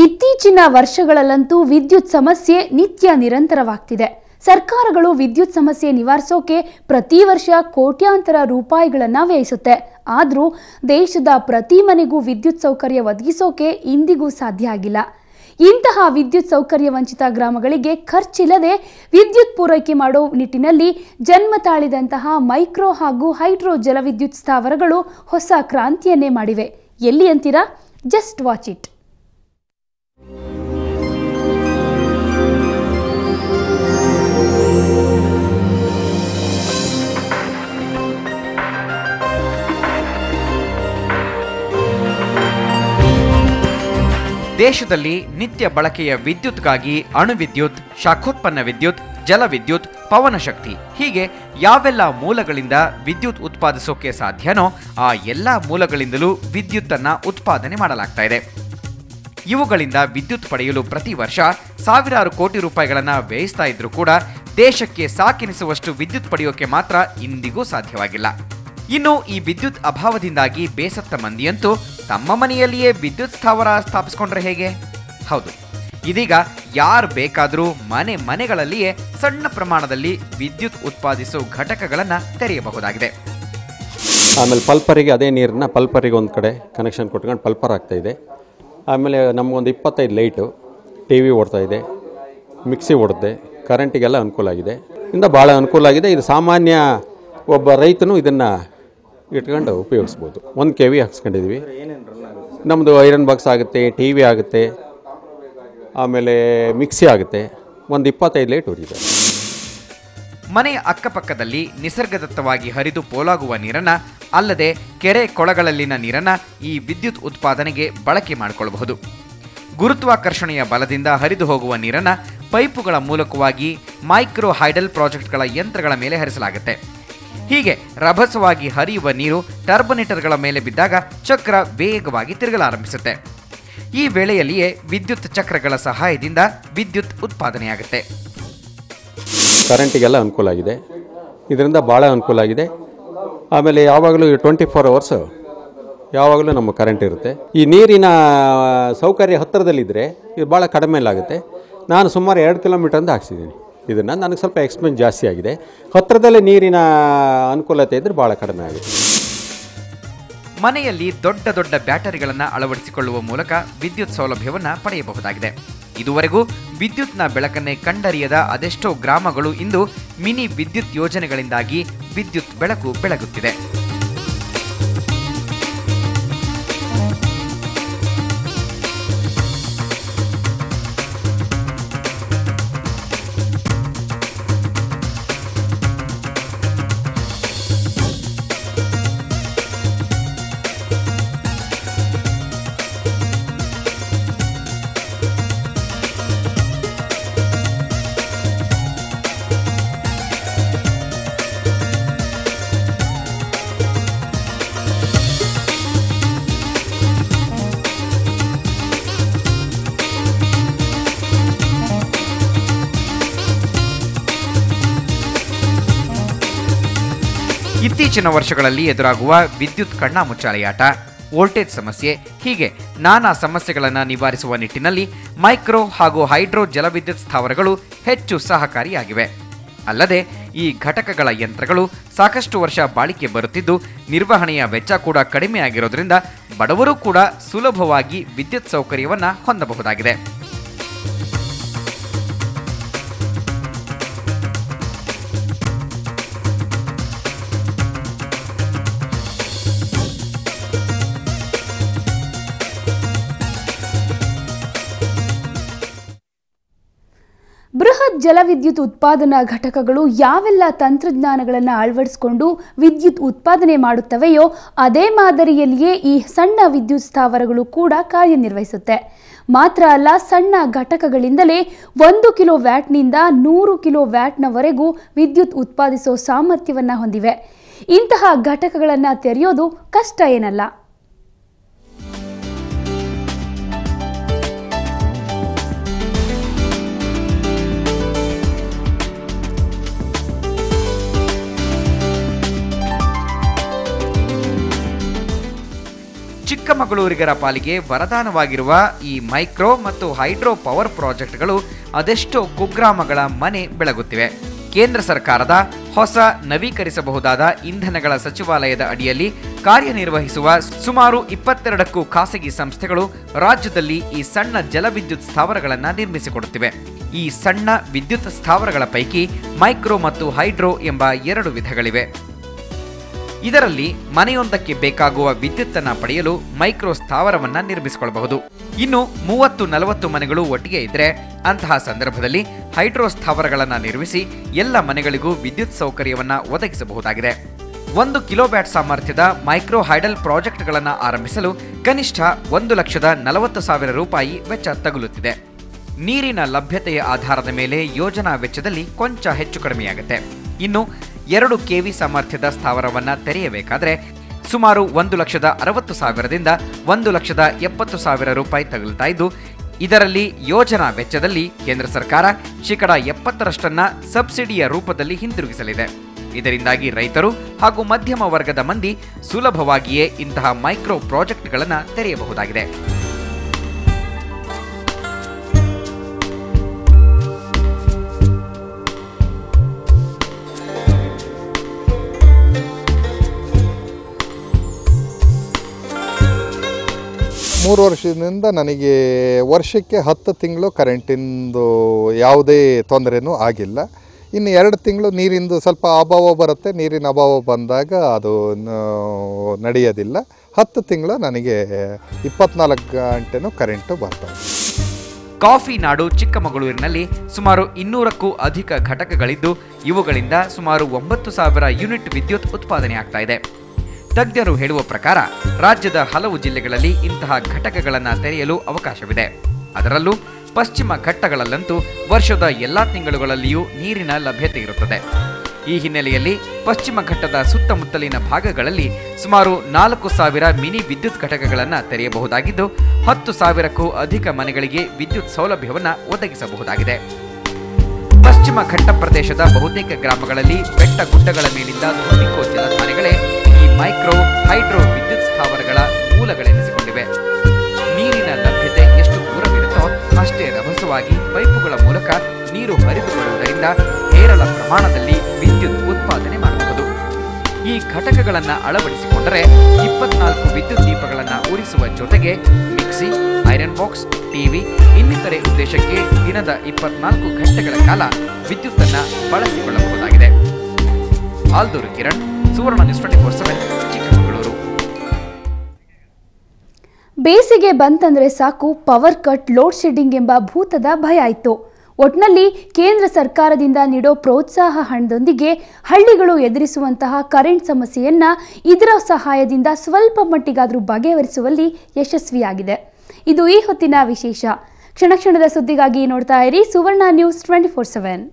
ಇತ್ತೀಚಿನ ವರ್ಷಗಳಲ್ಲಂತೂ ವಿದ್ಯುತ್ ಸಮಸ್ಯೆ ನಿತ್ಯ ನಿರಂತರವಾಗ್ತಿದೆ. ಸರ್ಕಾರಗಳು ವಿದ್ಯುತ್ ಸಮಸ್ಯೆ ನಿವಾರಿಸೋಕೆ ಪ್ರತಿ ವರ್ಷ ಕೋಟ್ಯಾಂತರ ರೂಪಾಯಿಗಳನ್ನು ವ್ಯಯಿಸುತ್ತೆ. ಆದರೂ ದೇಶದ ಪ್ರತಿ ಮನೆಗೂ ವಿದ್ಯುತ್ ಸೌಕರ್ಯ ಒದಗಿಸೋಕೆ ಇಂದಿಗೂ ಸಾಧ್ಯ ಆಗಿಲ್ಲ. ಇಂತಹ ವಿದ್ಯುತ್ ಸೌಕರ್ಯ ವಂಚಿತ ಗ್ರಾಮಗಳಿಗೆ ಖರ್ಚಿಲ್ಲದೆ ವಿದ್ಯುತ್ ಪೂರೈಕೆ ಮಾಡೋ ನಿಟ್ಟಿನಲ್ಲಿ ಜನ್ಮ ತಾಳಿದಂತಹ ಮೈಕ್ರೋ ಹಾಗೂ ಹೈಡ್ರೋ ಜಲವಿದ್ಯುತ್ ಸ್ಥಾವರಗಳು ಹೊಸ ಕ್ರಾಂತಿಯನ್ನೇ ಮಾಡಿವೆ. ಎಲ್ಲಿ ಅಂತೀರಾ? Just watch it. ದೇಶದಲ್ಲಿ ನಿತ್ಯ ಬಳಕೆಯ ವಿದ್ಯುತ್ಗಾಗಿ ಅಣುವಿದ್ಯುತ್, ಶಾಖೋತ್ಪನ್ನ ವಿದ್ಯುತ್, ಜಲವಿದ್ಯುತ್, ಪವನಶಕ್ತಿ ಹೀಗೆ ಯಾವೆಲ್ಲ ಮೂಲಗಳಿಂದ ವಿದ್ಯುತ್ ಉತ್ಪಾದಿಸೋಕೆ ಸಾಧ್ಯನೋ ಆ ಎಲ್ಲ ಮೂಲಗಳಿಂದಲೂ ವಿದ್ಯುತ್ತನ್ನು ಉತ್ಪಾದನೆ ಮಾಡಲಾಗ್ತಾ ಇದೆ. ಇವುಗಳಿಂದ ವಿದ್ಯುತ್ ಪಡೆಯಲು ಪ್ರತಿ ವರ್ಷ ಸಾವಿರಾರು ಕೋಟಿ ರೂಪಾಯಿಗಳನ್ನು ವ್ಯಯಿಸ್ತಾ ಇದ್ರೂ ಕೂಡ ದೇಶಕ್ಕೆ ಸಾಕೆನಿಸುವಷ್ಟು ವಿದ್ಯುತ್ ಪಡೆಯೋಕೆ ಮಾತ್ರ ಇಂದಿಗೂ ಸಾಧ್ಯವಾಗಿಲ್ಲ. ಇನ್ನು ಈ ವಿದ್ಯುತ್ ಅಭಾವದಿಂದಾಗಿ ಬೇಸತ್ತ ಮಂದಿಯಂತೂ ತಮ್ಮ ಮನೆಯಲ್ಲಿಯೇ ವಿದ್ಯುತ್ ಸ್ಥಾವರ ಸ್ಥಾಪಿಸಿಕೊಂಡ್ರೆ ಹೇಗೆ? ಹೌದು, ಇದೀಗ ಯಾರು ಬೇಕಾದರೂ ಮನೆಗಳಲ್ಲಿಯೇ ಸಣ್ಣ ಪ್ರಮಾಣದಲ್ಲಿ ವಿದ್ಯುತ್ ಉತ್ಪಾದಿಸೋ ಘಟಕಗಳನ್ನು ತೆರೆಯಬಹುದಾಗಿದೆ. ಆಮೇಲೆ ಪಲ್ಪರಿಗೆ ಅದೇ ನೀರನ್ನ ಪಲ್ಪರಿಗೆ ಒಂದು ಕಡೆ ಕನೆಕ್ಷನ್ ಕೊಟ್ಕೊಂಡು ಪಲ್ಪರ್ ಆಗ್ತಾ ಇದೆ. ಆಮೇಲೆ ನಮಗೊಂದು 25 ಲೈಟು, ಟಿ ವಿ ಓಡ್ತಾ ಇದೆ, ಮಿಕ್ಸಿ ಓಡುತ್ತೆ, ಕರೆಂಟಿಗೆಲ್ಲ ಅನುಕೂಲ ಆಗಿದೆ. ಇಂದ ಭಾಳ ಅನುಕೂಲ ಆಗಿದೆ. ಇದು ಸಾಮಾನ್ಯ ಒಬ್ಬ ರೈತನು ಇದನ್ನು ಇಟ್ಕೊಂಡು ಉಪಯೋಗಿಸ್ಬೋದು. 1 kV ಹಾಕ್ಸ್ಕೊಂಡಿದ್ದೀವಿ. ನಮ್ಮದು ಐರನ್ ಬಾಕ್ಸ್ ಆಗುತ್ತೆ, ಟಿ ವಿ ಆಗುತ್ತೆ, ಆಮೇಲೆ ಮಿಕ್ಸಿ ಆಗುತ್ತೆ. ಒಂದು 25 ಲೈಟ್ ಉರಿದೆ. ಮನೆಯ ಅಕ್ಕಪಕ್ಕದಲ್ಲಿ ನಿಸರ್ಗದತ್ತವಾಗಿ ಹರಿದು ಪೋಲಾಗುವ ನೀರನ್ನು ಅಲ್ಲದೆ ಕೆರೆ ಕೊಳಗಳಲ್ಲಿನ ನೀರನ್ನು ಈ ವಿದ್ಯುತ್ ಉತ್ಪಾದನೆಗೆ ಬಳಕೆ ಮಾಡಿಕೊಳ್ಳಬಹುದು. ಗುರುತ್ವಾಕರ್ಷಣೆಯ ಬಲದಿಂದ ಹರಿದು ಹೋಗುವ ನೀರನ್ನು ಪೈಪುಗಳ ಮೂಲಕವಾಗಿ ಮೈಕ್ರೋ ಹೈಡಲ್ ಪ್ರಾಜೆಕ್ಟ್ಗಳ ಯಂತ್ರಗಳ ಮೇಲೆ ಹರಿಸಲಾಗುತ್ತೆ. ಹೀಗೆ ರಭಸವಾಗಿ ಹರಿಯುವ ನೀರು ಟರ್ಬನೇಟರ್ಗಳ ಮೇಲೆ ಬಿದ್ದಾಗ ಚಕ್ರ ವೇಗವಾಗಿ ತಿರುಗಲಾರಂಭಿಸುತ್ತೆ. ಈ ವೇಳೆಯಲ್ಲಿಯೇ ವಿದ್ಯುತ್ ಚಕ್ರಗಳ ಸಹಾಯದಿಂದ ವಿದ್ಯುತ್ ಉತ್ಪಾದನೆಯಾಗುತ್ತೆ. ಕರೆಂಟಿಗೆಲ್ಲ ಅನುಕೂಲ ಆಗಿದೆ. ಇದರಿಂದ ಭಾಳ ಅನುಕೂಲ ಆಗಿದೆ. ಆಮೇಲೆ ಯಾವಾಗಲೂ 24 hours ಯಾವಾಗಲೂ ನಮ್ಮ ಕರೆಂಟ್ ಇರುತ್ತೆ. ಈ ನೀರಿನ ಸೌಕರ್ಯ ಹತ್ತಿರದಲ್ಲಿದ್ದರೆ ಇದು ಭಾಳ ಕಡಿಮೆಲಾಗುತ್ತೆ. ನಾನು ಸುಮಾರು 2 ಕಿಲೋಮೀಟರಿಂದ ಹಾಕ್ಸಿದ್ದೀನಿ. ಇದನ್ನು ನನಗೆ ಸ್ವಲ್ಪ ಎಕ್ಸ್ಪೆನ್ಸ್ ಜಾಸ್ತಿ ಆಗಿದೆ. ಹತ್ತಿರದಲ್ಲೇ ನೀರಿನ ಅನುಕೂಲತೆ ಇದ್ದರೆ ಭಾಳ ಕಡಿಮೆ ಆಗುತ್ತೆ. ಮನೆಯಲ್ಲಿ ದೊಡ್ಡ ದೊಡ್ಡ ಬ್ಯಾಟರಿಗಳನ್ನು ಅಳವಡಿಸಿಕೊಳ್ಳುವ ಮೂಲಕ ವಿದ್ಯುತ್ ಸೌಲಭ್ಯವನ್ನು ಪಡೆಯಬಹುದಾಗಿದೆ. ಇದುವರೆಗೂ ವಿದ್ಯುತ್ನ ಬೆಳಕನ್ನೇ ಕಂಡರಿಯದ ಅದೆಷ್ಟೋ ಗ್ರಾಮಗಳು ಇಂದು ಮಿನಿ ವಿದ್ಯುತ್ ಯೋಜನೆಗಳಿಂದಾಗಿ ವಿದ್ಯುತ್ ಬೆಳಕು ಬೆಳಗುತ್ತಿದೆ. ಇತ್ತೀಚಿನ ವರ್ಷಗಳಲ್ಲಿ ಎದುರಾಗುವ ವಿದ್ಯುತ್ ಕಣ್ಣಾಮುಚ್ಚಾಲೆಯಾಟ, ವೋಲ್ಟೇಜ್ ಸಮಸ್ಯೆ ಹೀಗೆ ನಾನಾ ಸಮಸ್ಯೆಗಳನ್ನು ನಿವಾರಿಸುವ ನಿಟ್ಟಿನಲ್ಲಿ ಮೈಕ್ರೋ ಹಾಗೂ ಹೈಡ್ರೋ ಜಲವಿದ್ಯುತ್ ಸ್ಥಾವರಗಳು ಹೆಚ್ಚು ಸಹಕಾರಿಯಾಗಿವೆ. ಅಲ್ಲದೆ ಈ ಘಟಕಗಳ ಯಂತ್ರಗಳು ಸಾಕಷ್ಟು ವರ್ಷ ಬಾಳಿಕೆ ಬರುತ್ತಿದ್ದು ನಿರ್ವಹಣೆಯ ವೆಚ್ಚ ಕೂಡ ಕಡಿಮೆಯಾಗಿರೋದ್ರಿಂದ ಬಡವರು ಕೂಡ ಸುಲಭವಾಗಿ ವಿದ್ಯುತ್ ಸೌಕರ್ಯವನ್ನು ಹೊಂದಬಹುದಾಗಿದೆ. ಬೃಹತ್ ಜಲವಿದ್ಯುತ್ ಉತ್ಪಾದನಾ ಘಟಕಗಳು ಯಾವೆಲ್ಲ ತಂತ್ರಜ್ಞಾನಗಳನ್ನು ಅಳವಡಿಸಿಕೊಂಡು ವಿದ್ಯುತ್ ಉತ್ಪಾದನೆ ಮಾಡುತ್ತವೆಯೋ ಅದೇ ಮಾದರಿಯಲ್ಲಿಯೇ ಈ ಸಣ್ಣ ವಿದ್ಯುತ್ ಸ್ಥಾವರಗಳು ಕೂಡ ಕಾರ್ಯನಿರ್ವಹಿಸುತ್ತೆ. ಮಾತ್ರ ಅಲ್ಲ, ಸಣ್ಣ ಘಟಕಗಳಿಂದಲೇ 1 ಕಿಲೋವ್ಯಾಟ್ನಿಂದ 100 ಕಿಲೋವ್ಯಾಟ್ನವರೆಗೂ ವಿದ್ಯುತ್ ಉತ್ಪಾದಿಸೋ ಸಾಮರ್ಥ್ಯವನ್ನು ಹೊಂದಿವೆ. ಇಂತಹ ಘಟಕಗಳನ್ನು ತೆರೆಯೋದು ಕಷ್ಟ ಏನಲ್ಲ. ಚಿಕ್ಕ ಚಿಕ್ಕಮಗಳೂರಿಗರ ಪಾಲಿಗೆ ವರದಾನವಾಗಿರುವ ಈ ಮೈಕ್ರೋ ಮತ್ತು ಹೈಡ್ರೋ ಪವರ್ ಪ್ರಾಜೆಕ್ಟ್ಗಳು ಅದೆಷ್ಟೋ ಕುಗ್ರಾಮಗಳ ಮನೆ ಬೆಳಗುತ್ತಿವೆ. ಕೇಂದ್ರ ಸರ್ಕಾರದ ಹೊಸ ನವೀಕರಿಸಬಹುದಾದ ಇಂಧನಗಳ ಸಚಿವಾಲಯದ ಅಡಿಯಲ್ಲಿ ಕಾರ್ಯನಿರ್ವಹಿಸುವ ಸುಮಾರು 22ಕ್ಕೂ ಖಾಸಗಿ ಸಂಸ್ಥೆಗಳು ರಾಜ್ಯದಲ್ಲಿ ಈ ಸಣ್ಣ ಜಲವಿದ್ಯುತ್ ಸ್ಥಾವರಗಳನ್ನು ನಿರ್ಮಿಸಿಕೊಡುತ್ತಿವೆ. ಈ ಸಣ್ಣ ವಿದ್ಯುತ್ ಸ್ಥಾವರಗಳ ಪೈಕಿ ಮೈಕ್ರೋ ಮತ್ತು ಹೈಡ್ರೋ ಎಂಬ 2 ವಿಧಗಳಿವೆ. ಇದರಲ್ಲಿ ಮನೆಯೊಂದಕ್ಕೆ ಬೇಕಾಗುವ ವಿದ್ಯುತ್ತನ್ನು ಪಡೆಯಲು ಮೈಕ್ರೋ ಸ್ಥಾವರವನ್ನ ನಿರ್ಮಿಸಿಕೊಳ್ಳಬಹುದು. ಇನ್ನು 30-40 ಮನೆಗಳು ಒಟ್ಟಿಗೆ ಇದ್ರೆ ಅಂತಹ ಸಂದರ್ಭದಲ್ಲಿ ಹೈಡ್ರೋ ಸ್ಥಾವರಗಳನ್ನು ನಿರ್ಮಿಸಿ ಎಲ್ಲ ಮನೆಗಳಿಗೂ ವಿದ್ಯುತ್ ಸೌಕರ್ಯವನ್ನ ಒದಗಿಸಬಹುದಾಗಿದೆ. 1 ಕಿಲೋವ್ಯಾಟ್ ಸಾಮರ್ಥ್ಯದ ಮೈಕ್ರೋ ಹೈಡಲ್ ಪ್ರಾಜೆಕ್ಟ್ಗಳನ್ನು ಆರಂಭಿಸಲು ಕನಿಷ್ಠ 1,40,000 ರೂಪಾಯಿ ವೆಚ್ಚ ತಗುಲುತ್ತಿದೆ. ನೀರಿನ ಲಭ್ಯತೆಯ ಆಧಾರದ ಮೇಲೆ ಯೋಜನಾ ವೆಚ್ಚದಲ್ಲಿ ಕೊಂಚ ಹೆಚ್ಚು ಕಡಿಮೆಯಾಗುತ್ತೆ. ಇನ್ನು 2 ಕೆವಿ ಸಾಮರ್ಥ್ಯದ ಸ್ಥಾವರವನ್ನು ತೆರೆಯಬೇಕಾದ್ರೆ ಸುಮಾರು 1,60,000ದಿಂದ 1,70,000 ರೂಪಾಯಿ ತಗುಲ್ತಾ ಇದ್ದು, ಇದರಲ್ಲಿ ಯೋಜನಾ ವೆಚ್ಚದಲ್ಲಿ ಕೇಂದ್ರ ಸರ್ಕಾರ ಶೇಕಡ 70% ಸಬ್ಸಿಡಿಯ ರೂಪದಲ್ಲಿ ಹಿಂದಿರುಗಿಸಲಿದೆ. ಇದರಿಂದಾಗಿ ರೈತರು ಹಾಗೂ ಮಧ್ಯಮ ವರ್ಗದ ಮಂದಿ ಸುಲಭವಾಗಿಯೇ ಇಂತಹ ಮೈಕ್ರೋ ಪ್ರಾಜೆಕ್ಟ್ಗಳನ್ನು ತೆರೆಯಬಹುದಾಗಿದೆ. ಮೂರು ವರ್ಷದಿಂದ ನನಗೆ ವರ್ಷಕ್ಕೆ 10 ತಿಂಗಳು ಕರೆಂಟಿಂದು ಯಾವುದೇ ತೊಂದರೆನೂ ಆಗಿಲ್ಲ. ಇನ್ನು 2 ತಿಂಗಳು ನೀರಿಂದು ಸ್ವಲ್ಪ ಅಭಾವ ಬರುತ್ತೆ. ನೀರಿನ ಅಭಾವ ಬಂದಾಗ ಅದು ನಡೆಯೋದಿಲ್ಲ. 10 ತಿಂಗಳು ನನಗೆ 24 ಗಂಟೆನೂ ಕರೆಂಟು ಬರ್ತದೆ. ಕಾಫಿ ನಾಡು ಚಿಕ್ಕಮಗಳೂರಿನಲ್ಲಿ ಸುಮಾರು 200ಕ್ಕೂ ಅಧಿಕ ಘಟಕಗಳಿದ್ದು, ಇವುಗಳಿಂದ ಸುಮಾರು 9,000 ಯೂನಿಟ್ ವಿದ್ಯುತ್ ಉತ್ಪಾದನೆ ಆಗ್ತಾ ಇದೆ. ತಜ್ಞರು ಹೇಳುವ ಪ್ರಕಾರ ರಾಜ್ಯದ ಹಲವು ಜಿಲ್ಲೆಗಳಲ್ಲಿ ಇಂತಹ ಘಟಕಗಳನ್ನು ತೆರೆಯಲು ಅವಕಾಶವಿದೆ. ಅದರಲ್ಲೂ ಪಶ್ಚಿಮ ಘಟ್ಟಗಳಲ್ಲಂತೂ ವರ್ಷದ ಎಲ್ಲಾ ತಿಂಗಳುಗಳಲ್ಲಿಯೂ ನೀರಿನ ಲಭ್ಯತೆ ಇರುತ್ತದೆ. ಈ ಹಿನ್ನೆಲೆಯಲ್ಲಿ ಪಶ್ಚಿಮ ಘಟ್ಟದ ಸುತ್ತಮುತ್ತಲಿನ ಭಾಗಗಳಲ್ಲಿ ಸುಮಾರು 4,000 ಮಿನಿ ವಿದ್ಯುತ್ ಘಟಕಗಳನ್ನು ತೆರೆಯಬಹುದಾಗಿದ್ದು, 10,000ಕ್ಕೂ ಅಧಿಕ ಮನೆಗಳಿಗೆ ವಿದ್ಯುತ್ ಸೌಲಭ್ಯವನ್ನು ಒದಗಿಸಬಹುದಾಗಿದೆ. ಪಶ್ಚಿಮ ಘಟ್ಟ ಪ್ರದೇಶದ ಬಹುತೇಕ ಗ್ರಾಮಗಳಲ್ಲಿ ಬೆಟ್ಟ ಗುಡ್ಡಗಳ ಮೇಲಿಂದ ತುಂಬಿಕೋ ಜಲಧಾರೆಗಳೇ ಈ ಮೈಕ್ರೋ ಹೈಡ್ರೋ ವಿದ್ಯುತ್ ಸ್ಥಾವರಗಳ ಮೂಲಗಳೆನಿಸಿಕೊಂಡಿವೆ. ನೀರಿನ ಲಭ್ಯತೆ ಎಷ್ಟು ದೂರವಿರುತ್ತೋ ಅಷ್ಟೇ ರಭಸವಾಗಿ ಪೈಪುಗಳ ಮೂಲಕ ನೀರು ಹರಿದು ಬರುವುದರಿಂದ ಹೇರಳ ಪ್ರಮಾಣದಲ್ಲಿ ವಿದ್ಯುತ್ ಉತ್ಪಾದನೆ ಮಾಡಬಹುದು. ಈ ಘಟಕಗಳನ್ನು ಅಳವಡಿಸಿಕೊಂಡರೆ 24 ವಿದ್ಯುತ್ ದೀಪಗಳನ್ನು ಉರಿಸುವ ಜೊತೆಗೆ ಮಿಕ್ಸಿ, ಐರನ್ ಬಾಕ್ಸ್, ಟಿವಿ ಇನ್ನಿತರೆ ಉದ್ದೇಶಕ್ಕೆ ದಿನದ 24 ಗಂಟೆಗಳ ಕಾಲ ವಿದ್ಯುತ್ತನ್ನು ಬಳಸಿಕೊಳ್ಳಬಹುದಾಗಿದೆ. ಆಲ್ದೂರು ಕಿರಣ್, ಸುವರ್ಣ ನ್ಯೂಸ್ 24/7 ಚಿಕ್ಕಮಗಳೂರು. ಬೇಸಿಗೆ ಬಂತಂದ್ರೆ ಸಾಕು ಪವರ್ ಕಟ್, ಲೋಡ್ ಶೆಡ್ಡಿಂಗ್ ಎಂಬ ಭೂತದ ಭಯ ಇತ್ತು. ಒಟ್ನಲ್ಲಿ ಕೇಂದ್ರ ಸರ್ಕಾರದಿಂದ ನೀಡೋ ಪ್ರೋತ್ಸಾಹ ಹಣದೊಂದಿಗೆ ಹಳ್ಳಿಗಳು ಎದುರಿಸುವಂತಹ ಕರೆಂಟ್ ಸಮಸ್ಯೆಯನ್ನ ಇದರ ಸಹಾಯದಿಂದ ಸ್ವಲ್ಪ ಮಟ್ಟಿಗಾದರೂ ಬಗೆಹರಿಸುವಲ್ಲಿ ಯಶಸ್ವಿಯಾಗಿದೆ. ಇದು ಈ ಹೊತ್ತಿನ ವಿಶೇಷ. ಕ್ಷಣ ಕ್ಷಣದ ಸುದ್ದಿಗಾಗಿ ನೋಡ್ತಾ ಇರಿ ಸುವರ್ಣ ನ್ಯೂಸ್ 24/7.